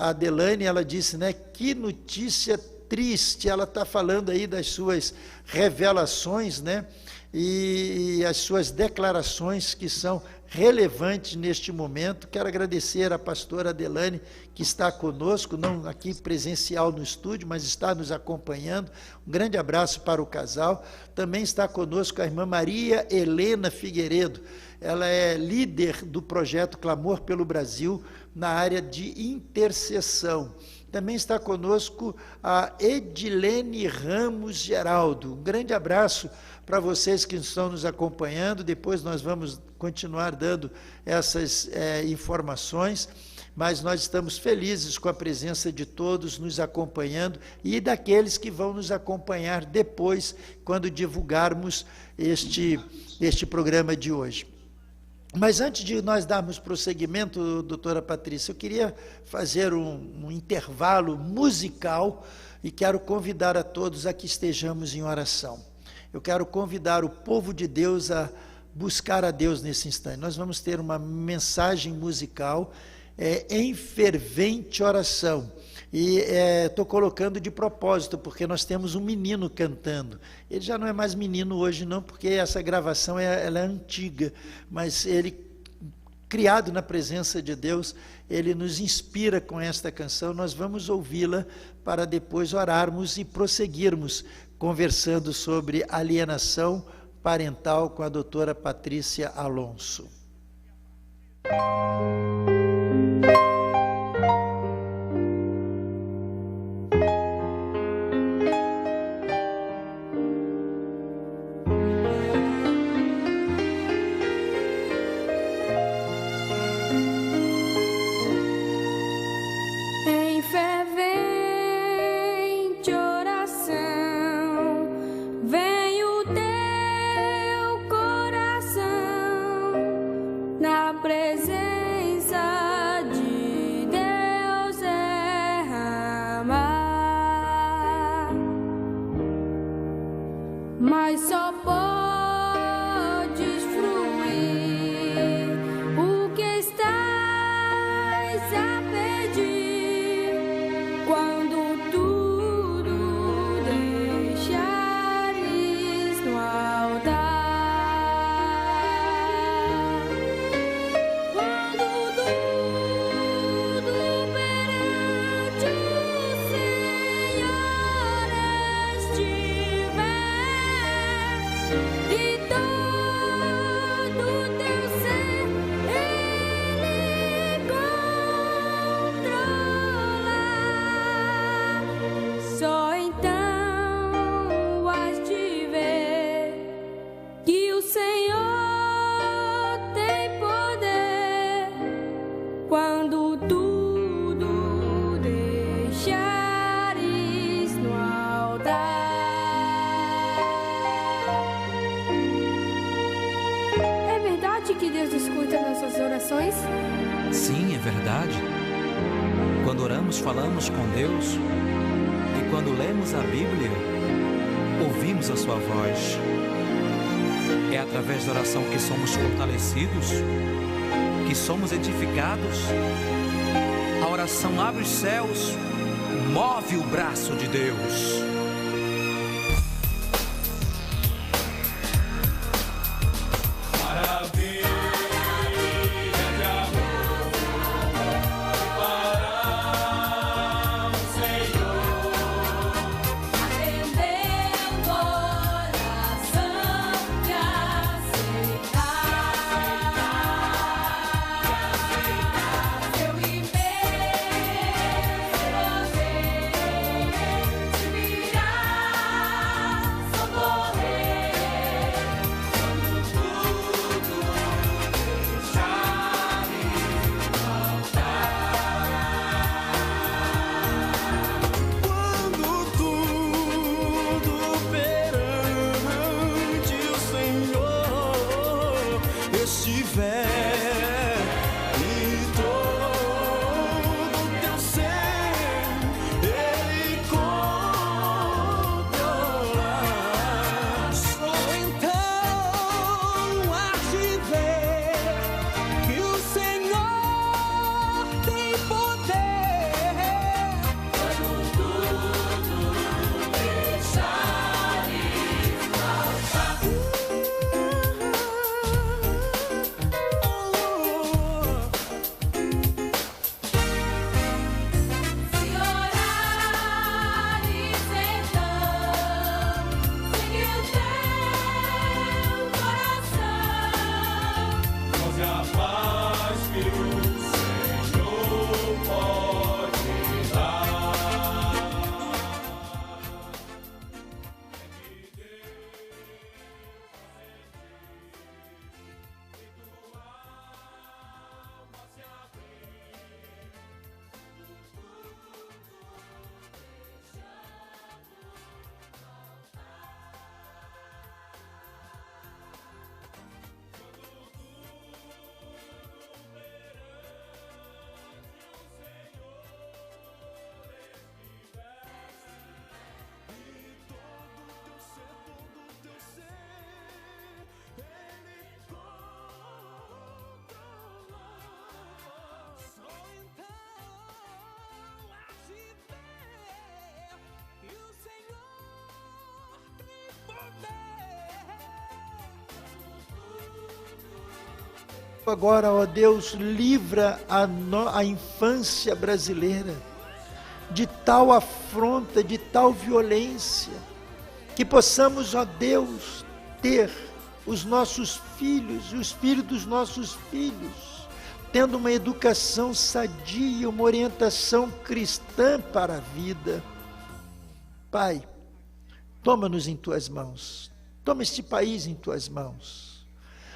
Adelane, ela disse, que notícia triste, ela está falando aí das suas revelações, né? E as suas declarações que são relevantes neste momento. Quero agradecer a pastora Adelane, que está conosco, não aqui presencial no estúdio, mas está nos acompanhando. Um grande abraço para o casal. Também está conosco a irmã Maria Helena Figueiredo. Ela é líder do projeto Clamor pelo Brasil na área de intercessão. Também está conosco a Edilene Ramos Geraldo. Um grande abraço para vocês que estão nos acompanhando. Depois nós vamos continuar dando essas informações, mas nós estamos felizes com a presença de todos nos acompanhando e daqueles que vão nos acompanhar depois, quando divulgarmos este programa de hoje. Mas antes de nós darmos prosseguimento, doutora Patrícia, eu queria fazer um intervalo musical e quero convidar a todos a que estejamos em oração. Eu quero convidar o povo de Deus a buscar a Deus nesse instante. Nós vamos ter uma mensagem musical em fervente oração. E estou colocando de propósito, porque nós temos um menino cantando. Ele já não é mais menino hoje não, porque essa gravação ela é antiga, mas ele, criado na presença de Deus, ele nos inspira com esta canção. Nós vamos ouvi-la para depois orarmos e prosseguirmos conversando sobre alienação parental com a doutora Patrícia Alonso. Sim, é verdade. Quando oramos, falamos com Deus, e quando lemos a Bíblia, ouvimos a sua voz. É através da oração que somos fortalecidos, que somos edificados. A oração abre os céus, move o braço de Deus. Be Agora, ó Deus, livra a infância brasileira de tal afronta, de tal violência, que possamos, ó Deus, ter os nossos filhos e os filhos dos nossos filhos, tendo uma educação sadia, uma orientação cristã para a vida. Pai, toma-nos em Tuas mãos, toma este país em Tuas mãos.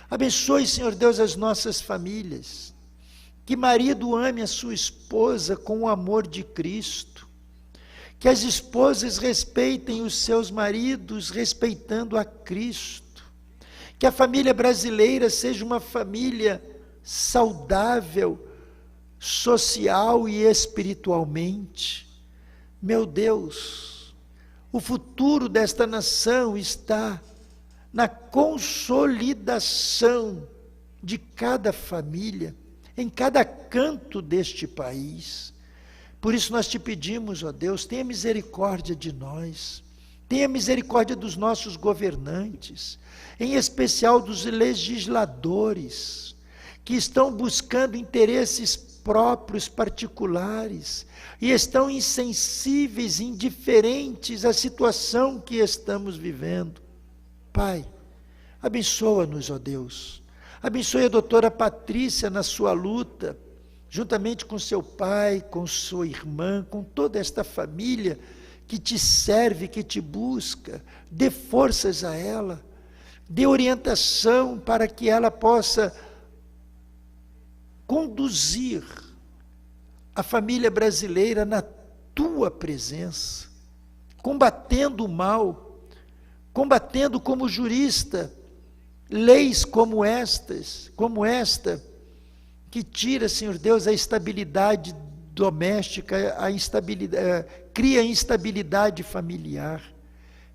Abençoe, Senhor Deus, as nossas famílias. Que marido ame a sua esposa com o amor de Cristo. Que as esposas respeitem os seus maridos, respeitando a Cristo. Que a família brasileira seja uma família saudável, social e espiritualmente. Meu Deus, o futuro desta nação está na consolidação de cada família, em cada canto deste país. Por isso nós te pedimos, ó Deus, tenha misericórdia de nós, tenha misericórdia dos nossos governantes, em especial dos legisladores, que estão buscando interesses próprios, particulares, e estão insensíveis, indiferentes à situação que estamos vivendo. Pai, abençoa-nos, ó Deus. Abençoe a doutora Patrícia na sua luta, juntamente com seu pai, com sua irmã, com toda esta família que te serve, que te busca. Dê forças a ela, dê orientação para que ela possa conduzir a família brasileira na tua presença, combatendo o mal, combatendo como jurista leis como esta, que tira, Senhor Deus, a estabilidade doméstica, cria instabilidade familiar.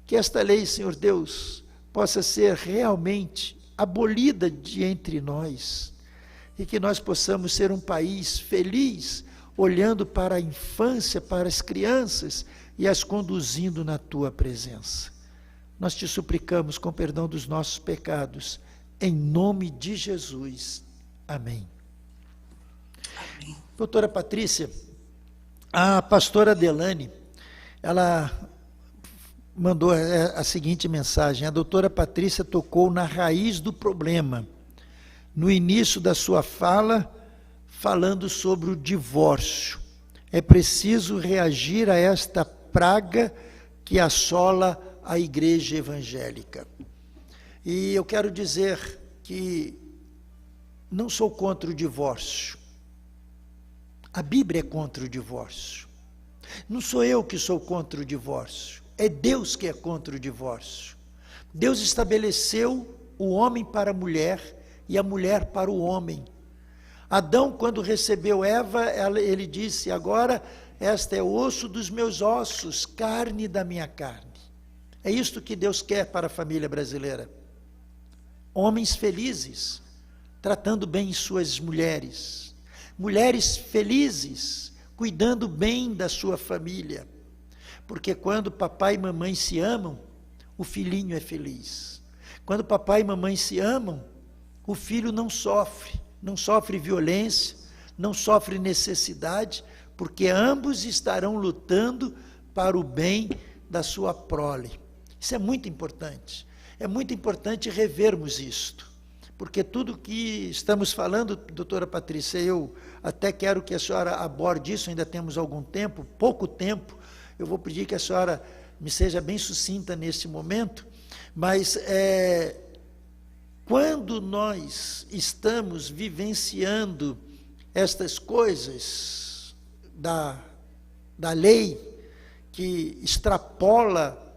Que esta lei, Senhor Deus, possa ser realmente abolida de entre nós, e que nós possamos ser um país feliz, olhando para a infância, para as crianças, e as conduzindo na tua presença. Nós te suplicamos com perdão dos nossos pecados, em nome de Jesus. Amém. Amém. Doutora Patrícia, a pastora Adelane, ela mandou a seguinte mensagem: a doutora Patrícia tocou na raiz do problema, no início da sua fala, falando sobre o divórcio. É preciso reagir a esta praga que assola a igreja evangélica. E eu quero dizer que não sou contra o divórcio. A Bíblia é contra o divórcio. Não sou eu que sou contra o divórcio. É Deus que é contra o divórcio. Deus estabeleceu o homem para a mulher e a mulher para o homem. Adão, quando recebeu Eva, ele disse: agora esta é osso dos meus ossos, carne da minha carne. É isto que Deus quer para a família brasileira. Homens felizes, tratando bem suas mulheres. Mulheres felizes, cuidando bem da sua família. Porque quando papai e mamãe se amam, o filhinho é feliz. Quando papai e mamãe se amam, o filho não sofre violência, não sofre necessidade, porque ambos estarão lutando para o bem da sua prole. Isso é muito importante revermos isto, porque tudo que estamos falando, doutora Patrícia, eu até quero que a senhora aborde isso, ainda temos algum tempo, pouco tempo, eu vou pedir que a senhora me seja bem sucinta neste momento, mas quando nós estamos vivenciando estas coisas da lei que extrapola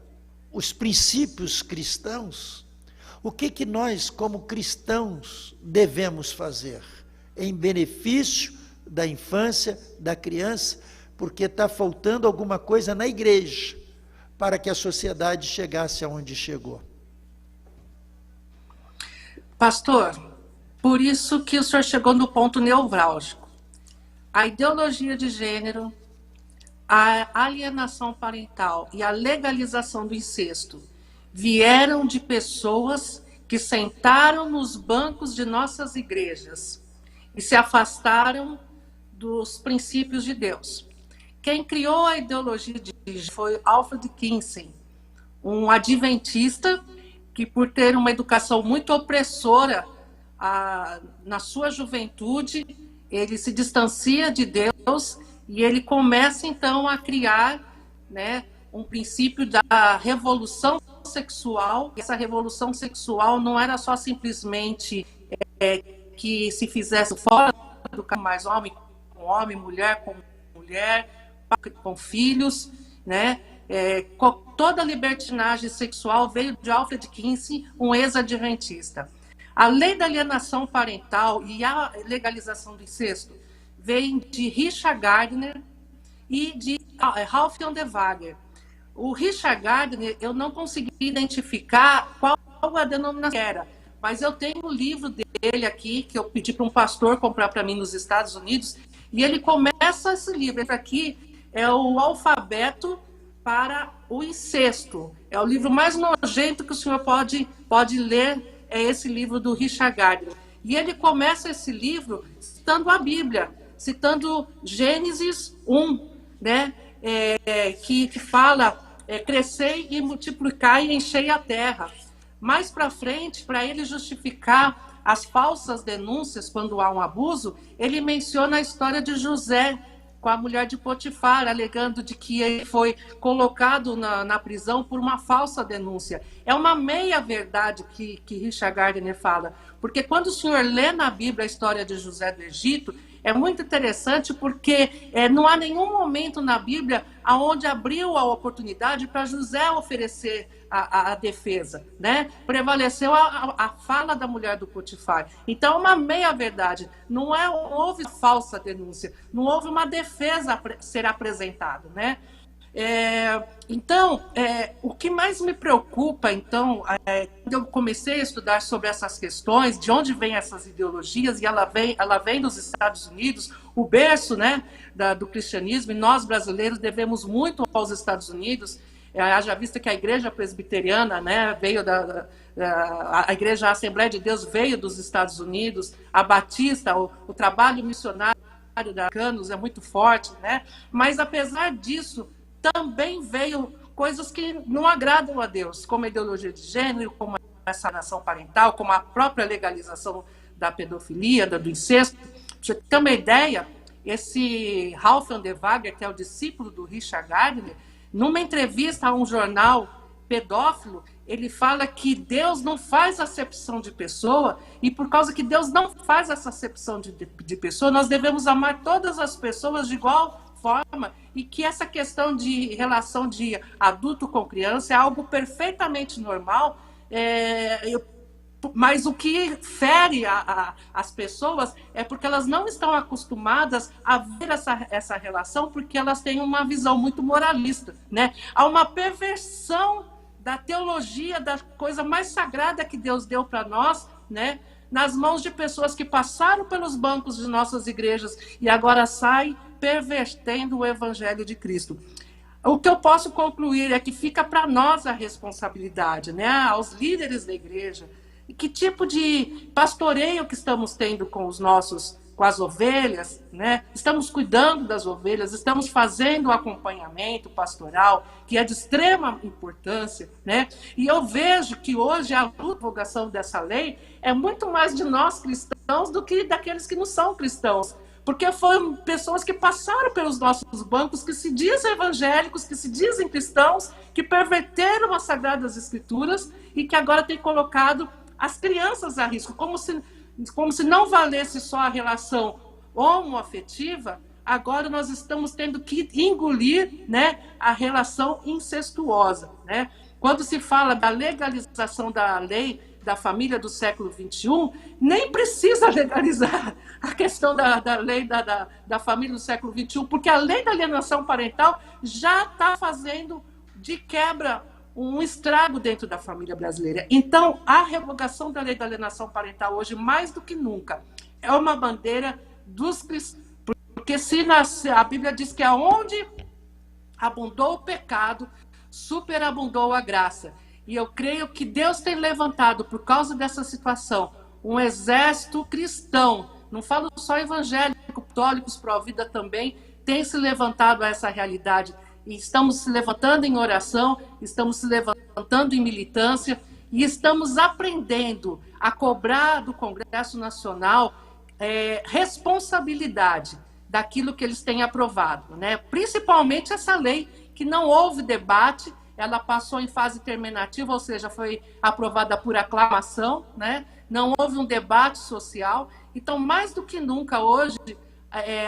os princípios cristãos, o que nós, como cristãos, devemos fazer em benefício da infância, da criança, porque está faltando alguma coisa na igreja para que a sociedade chegasse aonde chegou. Pastor, por isso que o senhor chegou no ponto nevrálgico. A ideologia de gênero, a alienação parental e a legalização do incesto vieram de pessoas que que sentaram nos bancos de nossas igrejas e se afastaram dos princípios de Deus. Quem criou a ideologia de foi Alfred Kinsey, um adventista que, por ter uma educação muito opressora na sua juventude, ele se distancia de Deus e ele começa, então, a criar, né, um princípio da revolução sexual. Essa revolução sexual não era só simplesmente que se fizesse fora do casamento, mais homem com homem, mulher com mulher, com filhos, né? Toda a libertinagem sexual veio de Alfred Kinsey, um ex-adventista. A lei da alienação parental e a legalização do incesto veio de Richard Gardner e de Ralph Ondewager. O Richard Gardner, eu não consegui identificar qual a denominação era, mas eu tenho o livro dele aqui, que eu pedi para um pastor comprar para mim nos Estados Unidos, e ele começa esse livro. Esse aqui é o Alfabeto para o Incesto. É o livro mais nojento que o senhor pode ler, é esse livro do Richard Gardner. E ele começa esse livro citando a Bíblia, citando Gênesis 1, né? Que fala, crescei e multiplicai e enchei a terra. Mais para frente, para ele justificar as falsas denúncias quando há um abuso, ele menciona a história de José com a mulher de Potifar, alegando de que ele foi colocado na prisão por uma falsa denúncia. É uma meia-verdade que Richard Gardner fala, porque quando o senhor lê na Bíblia a história de José do Egito, é muito interessante porque não há nenhum momento na Bíblia onde abriu a oportunidade para José oferecer a defesa, né? Prevaleceu a fala da mulher do Potifar. Então, uma meia-verdade. Não houve falsa denúncia, não houve uma defesa a ser apresentada, né? Então, o que mais me preocupa, então, quando eu comecei a estudar sobre essas questões, de onde vêm essas ideologias, e ela vem dos Estados Unidos, o berço, né, do cristianismo, e nós brasileiros devemos muito aos Estados Unidos, haja vista que a igreja presbiteriana, né, veio a igreja Assembleia de Deus veio dos Estados Unidos, a Batista, o trabalho missionário da Canos é muito forte, né? Mas apesar disso, também veio coisas que não agradam a Deus, como a ideologia de gênero, como essa alienação parental, como a própria legalização da pedofilia, do incesto. Pra você ter uma ideia, esse Ralph Ondewager, que é o discípulo do Richard Gardner, numa entrevista a um jornal pedófilo, ele fala que Deus não faz acepção de pessoa, e por causa que Deus não faz essa acepção de pessoa, nós devemos amar todas as pessoas de igual forma, e que essa questão de relação de adulto com criança é algo perfeitamente normal, mas o que fere as pessoas é porque elas não estão acostumadas a ver essa relação, porque elas têm uma visão muito moralista, né? Há uma perversão da teologia, da coisa mais sagrada que Deus deu para nós, né? Nas mãos de pessoas que passaram pelos bancos de nossas igrejas e agora saem pervertendo o evangelho de Cristo. O que eu posso concluir é que fica para nós a responsabilidade, né? Aos líderes da igreja. E que tipo de pastoreio que estamos tendo com as ovelhas, né? Estamos cuidando das ovelhas, estamos fazendo o acompanhamento pastoral, que é de extrema importância, né? E eu vejo que hoje a divulgação dessa lei é muito mais de nós cristãos do que daqueles que não são cristãos. Porque foram pessoas que passaram pelos nossos bancos, que se dizem evangélicos, que se dizem cristãos, que perverteram as Sagradas Escrituras e que agora têm colocado as crianças a risco, como se não valesse só a relação homoafetiva, agora nós estamos tendo que engolir, né, a relação incestuosa, né? Quando se fala da legalização da lei da família do século XXI, nem precisa legalizar a questão da lei da família do século XXI, porque a lei da alienação parental já está fazendo de quebra um estrago dentro da família brasileira. Então, a revogação da lei da alienação parental hoje, mais do que nunca, é uma bandeira dos cristãos, porque a Bíblia diz que aonde abundou o pecado, superabundou a graça. E eu creio que Deus tem levantado, por causa dessa situação, um exército cristão. Não falo só evangélico, católicos, pró-vida também, tem se levantado a essa realidade. E estamos se levantando em oração, estamos se levantando em militância e estamos aprendendo a cobrar do Congresso Nacional responsabilidade daquilo que eles têm aprovado, né? Principalmente essa lei que não houve debate, ela passou em fase terminativa, ou seja, foi aprovada por aclamação, né? Não houve um debate social. Então, mais do que nunca hoje,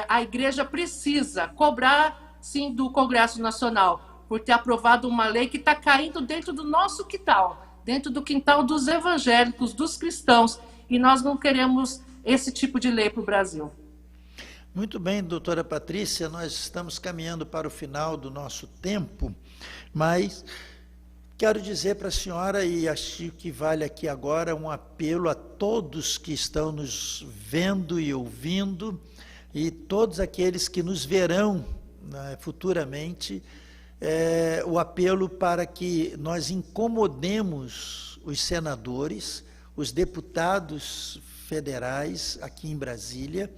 a igreja precisa cobrar, sim, do Congresso Nacional, por ter aprovado uma lei que está caindo dentro do nosso quintal, dentro do quintal dos evangélicos, dos cristãos, e nós não queremos esse tipo de lei para o Brasil. Muito bem, doutora Patrícia, nós estamos caminhando para o final do nosso tempo, mas quero dizer para a senhora, e acho que vale aqui agora um apelo a todos que estão nos vendo e ouvindo, e todos aqueles que nos verão, né, futuramente, o apelo para que nós incomodemos os senadores, os deputados federais aqui em Brasília,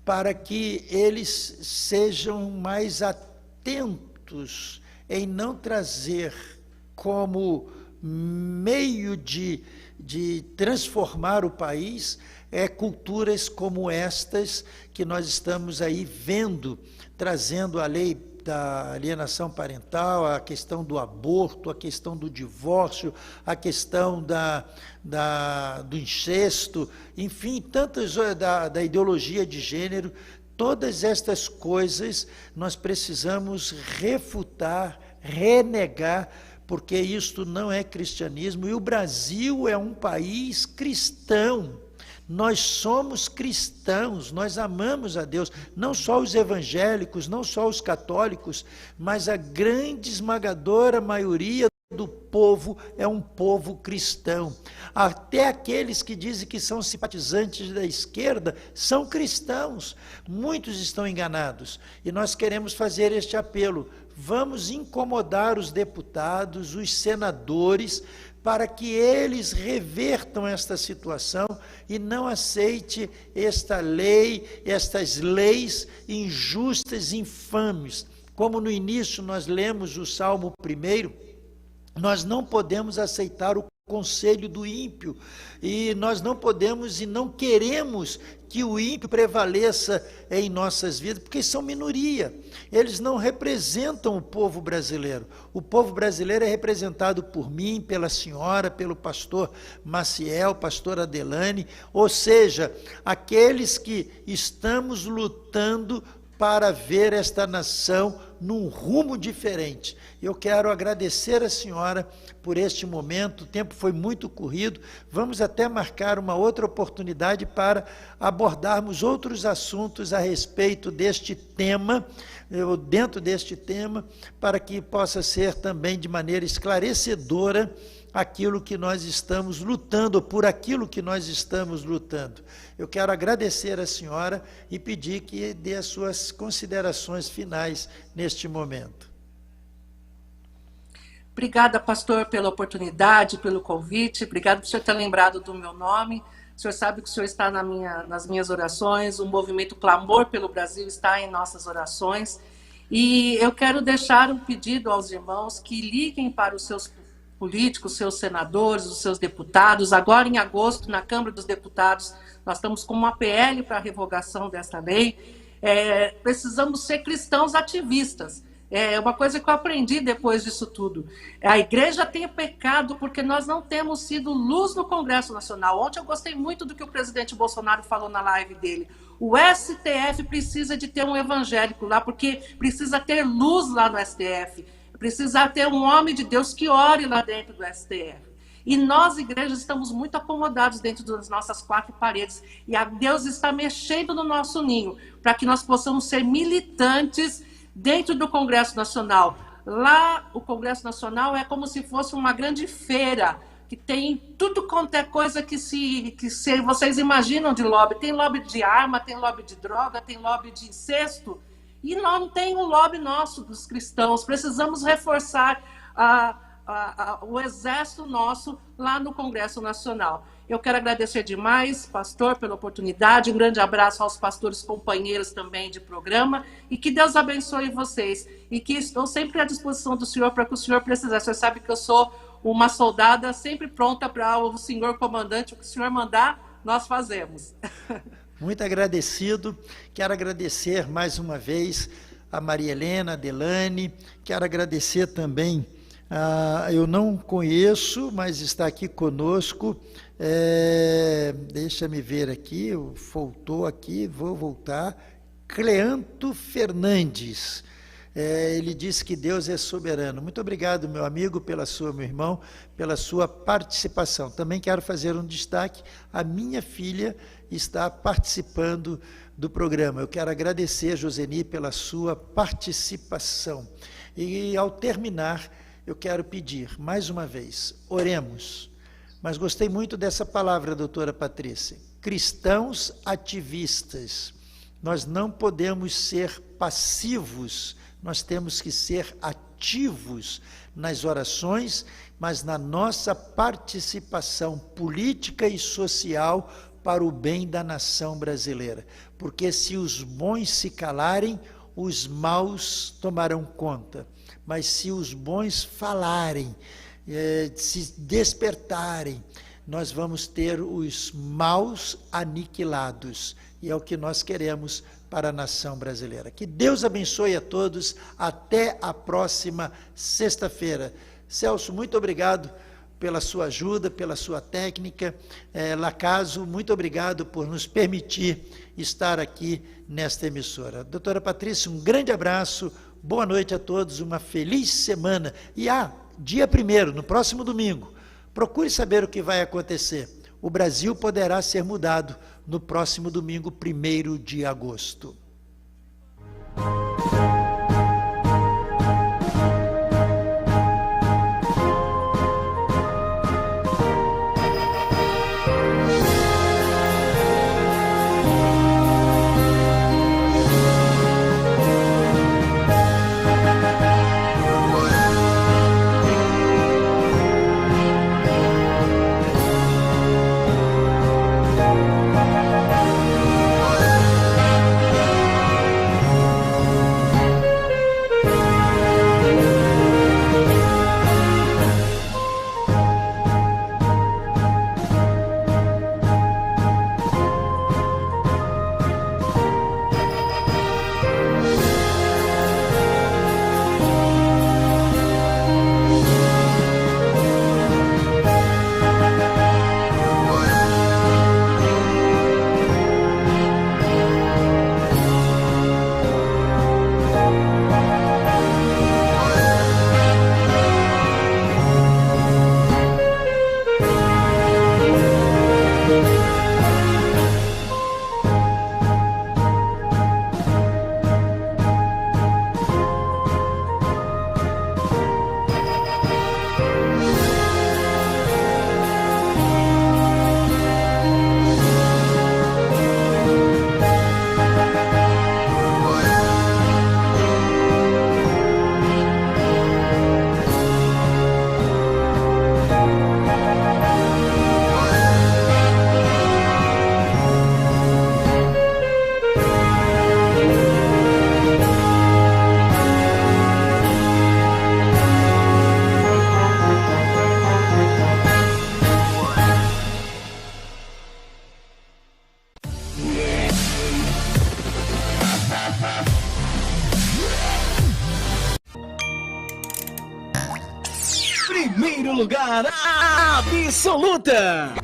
para que eles sejam mais atentos em não trazer como meio de transformar o país culturas como estas que nós estamos aí vendo, trazendo a lei da alienação parental, a questão do aborto, a questão do divórcio, a questão do incesto, enfim, tantas da ideologia de gênero. Todas estas coisas nós precisamos refutar, renegar, porque isto não é cristianismo, e o Brasil é um país cristão. Nós somos cristãos, nós amamos a Deus, não só os evangélicos, não só os católicos, mas a grande esmagadora maioria do povo é um povo cristão. Até aqueles que dizem que são simpatizantes da esquerda são cristãos. Muitos estão enganados. E nós queremos fazer este apelo. Vamos incomodar os deputados, os senadores, para que eles revertam esta situação e não aceite esta lei, estas leis injustas, infames. Como no início nós lemos o Salmo 1, nós não podemos aceitar o conselho do ímpio, e nós não podemos e não queremos que o ímpio prevaleça em nossas vidas, porque são minoria, eles não representam o povo brasileiro. O povo brasileiro é representado por mim, pela senhora, pelo pastor Maciel, pastor Adelane, ou seja, aqueles que estamos lutando para ver esta nação num rumo diferente. Eu quero agradecer a senhora por este momento, o tempo foi muito corrido, vamos até marcar uma outra oportunidade para abordarmos outros assuntos a respeito deste tema, dentro deste tema, para que possa ser também de maneira esclarecedora aquilo que nós estamos lutando, por aquilo que nós estamos lutando. Eu quero agradecer a senhora e pedir que dê as suas considerações finais neste momento. Obrigada, pastor, pela oportunidade, pelo convite. Obrigado por o senhor ter lembrado do meu nome. O senhor sabe que o senhor está nas minhas orações. O movimento Clamor pelo Brasil está em nossas orações. E eu quero deixar um pedido aos irmãos que liguem para os seus políticos, seus senadores, os seus deputados. Agora, em agosto, na Câmara dos Deputados, nós estamos com uma PL para a revogação dessa lei. Precisamos ser cristãos ativistas. É uma coisa que eu aprendi depois disso tudo. A igreja tem pecado porque nós não temos sido luz no Congresso Nacional. Ontem eu gostei muito do que o presidente Bolsonaro falou na live dele. O STF precisa de ter um evangélico lá, porque precisa ter luz lá no STF. Precisa ter um homem de Deus que ore lá dentro do STF. E nós, igrejas, estamos muito acomodados dentro das nossas quatro paredes. E Deus está mexendo no nosso ninho, para que nós possamos ser militantes dentro do Congresso Nacional. Lá, o Congresso Nacional é como se fosse uma grande feira, que tem tudo quanto é coisa que vocês imaginam de lobby. Tem lobby de arma, tem lobby de droga, tem lobby de incesto. E não tem um lobby nosso dos cristãos. Precisamos reforçar o exército nosso lá no Congresso Nacional. Eu quero agradecer demais, pastor, pela oportunidade. Um grande abraço aos pastores companheiros também de programa. E que Deus abençoe vocês. E que estou sempre à disposição do senhor para que o senhor precisar. O senhor sabe que eu sou uma soldada sempre pronta para o senhor comandante. O que o senhor mandar, nós fazemos. Muito agradecido. Quero agradecer mais uma vez a Maria Helena, a Delane. Quero agradecer também, eu não conheço, mas está aqui conosco, deixa-me ver aqui, voltou aqui, vou voltar, Cleanto Fernandes. Ele disse que Deus é soberano. Muito obrigado, meu amigo, meu irmão, pela sua participação. Também quero fazer um destaque, a minha filha está participando do programa. Eu quero agradecer, Joseni, pela sua participação. E, ao terminar, eu quero pedir, mais uma vez, oremos. Mas gostei muito dessa palavra, doutora Patrícia. Cristãos ativistas. Nós não podemos ser passivos, nós temos que ser ativos nas orações, mas na nossa participação política e social para o bem da nação brasileira. Porque se os bons se calarem, os maus tomarão conta. Mas se os bons falarem, se despertarem, nós vamos ter os maus aniquilados. E é o que nós queremos para a nação brasileira. Que Deus abençoe a todos. Até a próxima sexta-feira. Celso, muito obrigado pela sua ajuda, pela sua técnica. Lacaso, muito obrigado por nos permitir estar aqui nesta emissora. Doutora Patrícia, um grande abraço, boa noite a todos, uma feliz semana. E dia 1º, no próximo domingo, procure saber o que vai acontecer. O Brasil poderá ser mudado no próximo domingo, 1º de agosto. Primeiro lugar absoluta.